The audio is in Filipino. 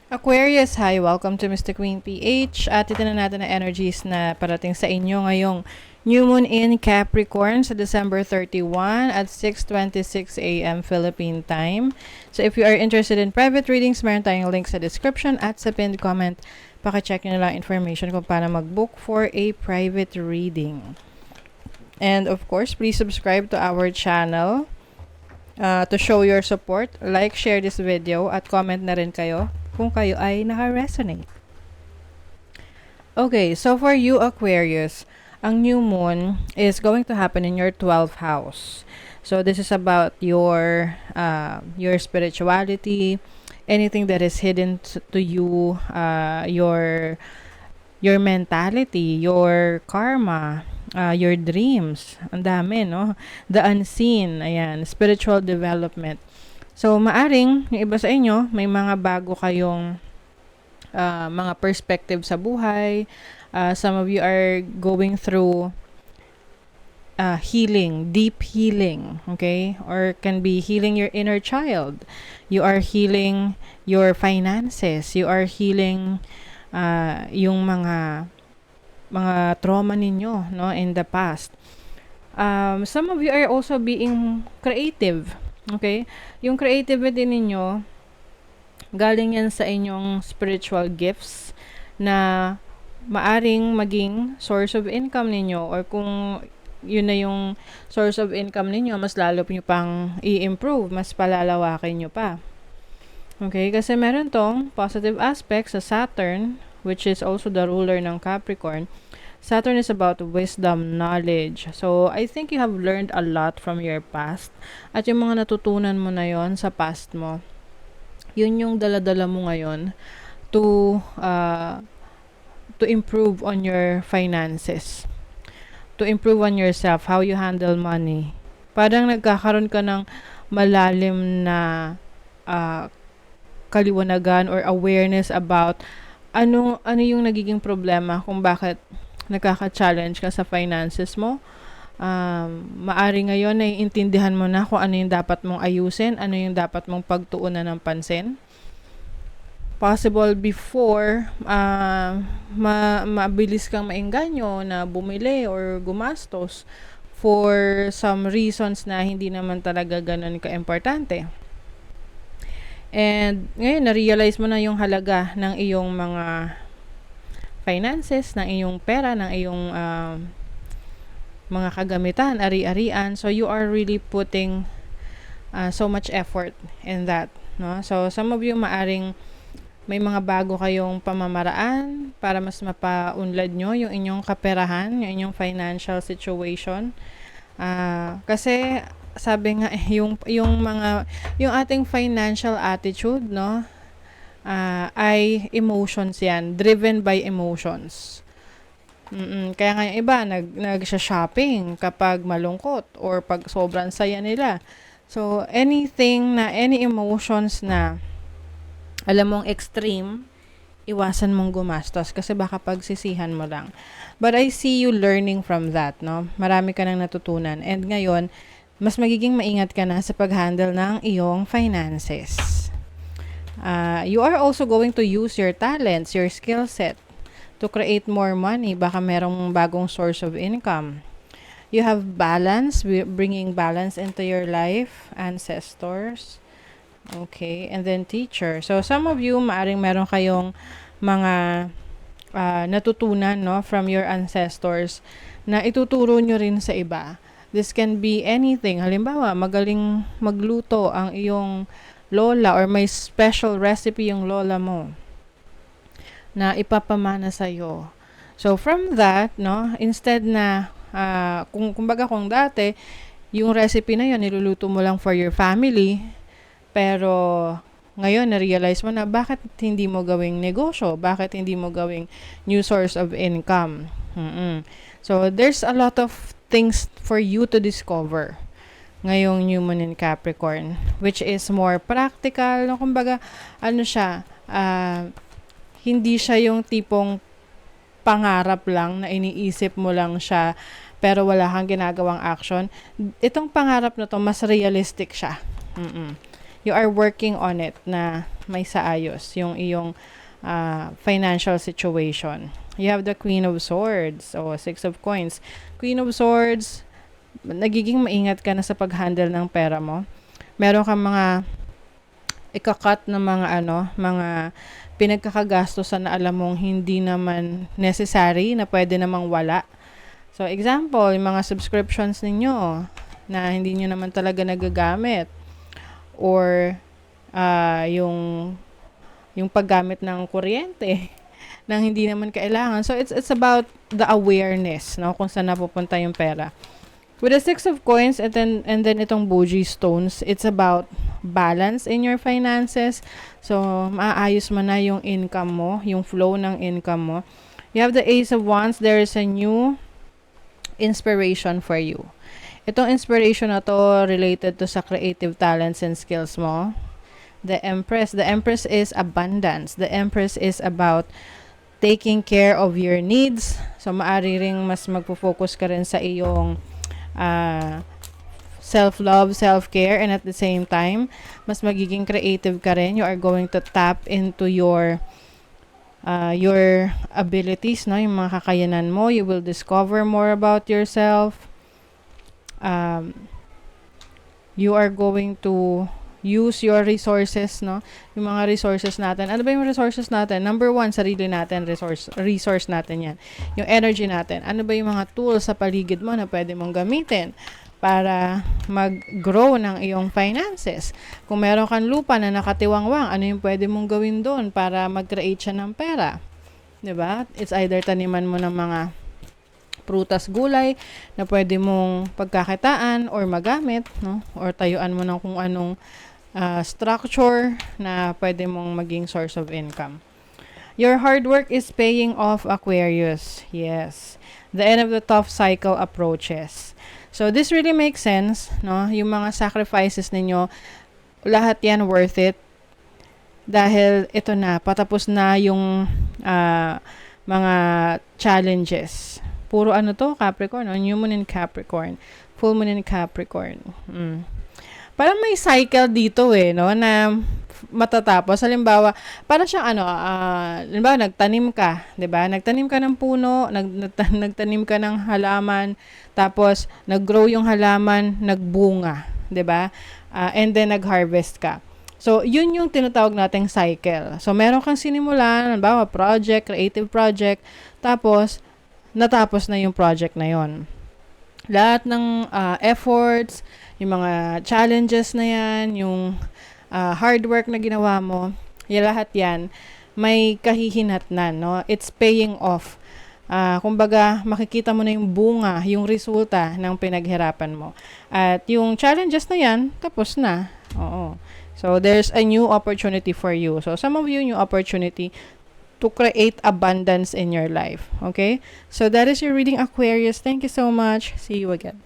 Aquarius, hi! Welcome to Mr. Queen PH. At ito na natin ang energies na parating sa inyo ngayong New Moon in Capricorn sa December 31 at 6:26 a.m. Philippine time. So if you are interested in private readings, meron tayong link sa description at sa pinned comment. Paki-check nyo na lang information kung paano mag-book for a private reading. And of course, please subscribe to our channel to show your support. Like, share this video at comment na rin kayo kung kayo ay naka-resonate. Okay, so for you Aquarius, ang new moon is going to happen in your 12th house. So this is about your spirituality, anything that is hidden to you, your mentality, your karma, your dreams. Ang dami, no? The unseen, ayan, spiritual development. So, maaring, yung iba sa inyo, may mga bago kayong mga perspective sa buhay. Some of you are going through healing, deep healing, okay? Or can be healing your inner child. You are healing your finances. You are healing yung mga trauma ninyo, no, in the past. Some of you are also being creative. Okay? Yung creativity ninyo, galing yan sa inyong spiritual gifts na maaring maging source of income ninyo, or kung yun na yung source of income ninyo, mas lalo nyo pang i-improve, mas palalawakin nyo pa. Okay? Kasi meron tong positive aspect sa Saturn, which is also the ruler ng Capricorn. Saturn is about wisdom, knowledge. So, I think you have learned a lot from your past. At yung mga natutunan mo na yon sa past mo, yun yung dala-dala mo ngayon to improve on your finances. To improve on yourself, how you handle money. Parang nagkakaroon ka ng malalim na kaliwanagan or awareness about ano yung nagiging problema kung bakit nagkaka-challenge ka sa finances mo. Maari ngayon na iintindihan mo na kung ano yung dapat mong ayusin, ano yung dapat mong pagtuunan ng pansin. Possible before, mabilis kang maengganyo na bumili or gumastos for some reasons na hindi naman talaga ganun ka-importante. And ngayon, na-realize mo na yung halaga ng iyong mga finances, ng iyong pera, ng iyong mga kagamitan, ari-arian. So, you are really putting so much effort in that. No? So, some of you maaring may mga bago kayong pamamaraan para mas mapaunlad nyo yung inyong kaperahan, yung inyong financial situation. Kasi, sabi nga, yung ating financial attitude, no? Ay emotions yan, driven by emotions. Kaya nga yung iba nag-shopping kapag malungkot or pag sobrang saya nila. So any emotions na alam mong extreme, iwasan mong gumastos kasi baka pagsisihan mo lang. But I see you learning from that, no? Marami ka nang natutunan, and ngayon mas magiging maingat ka na sa pag-handle ng iyong finances. You are also going to use your talents, your skill set to create more money. Baka merong bagong source of income. You have balance, bringing balance into your life, ancestors. Okay, and then teacher. So, some of you, maaring meron kayong mga natutunan, no, from your ancestors na ituturo nyo rin sa iba. This can be anything. Halimbawa, magaling magluto ang iyong lola or may special recipe yung lola mo na ipapamana sa'yo. So, from that, no, instead na, kung dati, yung recipe na yun, niluluto mo lang for your family, pero ngayon, na-realize mo na bakit hindi mo gawing negosyo, bakit hindi mo gawing new source of income. So, there's a lot of things for you to discover ngayong New Moon in Capricorn, which is more practical, no? Kumbaga, hindi siya yung tipong pangarap lang na iniisip mo lang siya pero wala kang ginagawang action. Itong pangarap na to, mas realistic siya. you are working on it na may saayos yung iyong financial situation. You have the Queen of Swords o Six of Coins. Queen of Swords, nagiging maingat ka na sa pag-handle ng pera mo. Meron kang mga ikakat na mga pinagkakagastosan na alam mong hindi naman necessary, na pwede namang wala. So, example, yung mga subscriptions ninyo na hindi nyo naman talaga nagagamit. Or, yung paggamit ng kuryente nang hindi naman kailangan. So, it's about the awareness, no? Kung saan napupunta yung pera. With the Six of Coins and then itong Boji Stones, it's about balance in your finances. So, maaayos mo na yung income mo, yung flow ng income mo. You have the Ace of Wands. There is a new inspiration for you. Itong inspiration na to related to sa creative talents and skills mo. The Empress. The Empress is abundance. The Empress is about taking care of your needs. So, maari ring mas magpo-focus ka rin sa iyong self-love, self-care, and at the same time, mas magiging creative ka rin. You are going to tap into your abilities, no? Yung mga kakayanan mo. You will discover more about yourself. You are going to use your resources, no? Yung mga resources natin. Ano ba yung resources natin? Number one, sarili natin, resource natin yan. Yung energy natin. Ano ba yung mga tools sa paligid mo na pwede mong gamitin para mag-grow ng iyong finances? Kung meron kang lupa na nakatiwangwang, ano yung pwede mong gawin doon para mag-create siya ng pera? Diba? It's either taniman mo ng mga prutas, gulay na pwede mong pagkakitaan or magamit, no? Or tayuan mo ng kung anong structure na pwede mong maging source of income. Your hard work is paying off, Aquarius. Yes. The end of the tough cycle approaches. So, this really makes sense, no? Yung mga sacrifices ninyo, lahat yan worth it. Dahil ito na, patapos na yung mga challenges. Puro ano to, Capricorn, New Moon in Capricorn, Full Moon in Capricorn. Parang may cycle dito no, na matatapos. Halimbawa, para siyang halimbawa, nagtanim ka, 'di ba? Nagtanim ka ng puno, nagtanim ka ng halaman, tapos naggrow yung halaman, nagbunga, 'di ba? And then nagharvest ka. So, yun yung tinatawag nating cycle. So, meron kang sinimulan, halimbawa, project, creative project, tapos natapos na yung project na yon. Lahat ng efforts, yung mga challenges na yan, yung hard work na ginawa mo, lahat yan, may kahihinatnan, no? It's paying off. Kumbaga, makikita mo na yung bunga, yung resulta ng pinaghirapan mo. At yung challenges na yan, tapos na. Oo. So, there's a new opportunity for you. So, some of you, new opportunity to create abundance in your life. Okay? So, that is your reading, Aquarius. Thank you so much. See you again.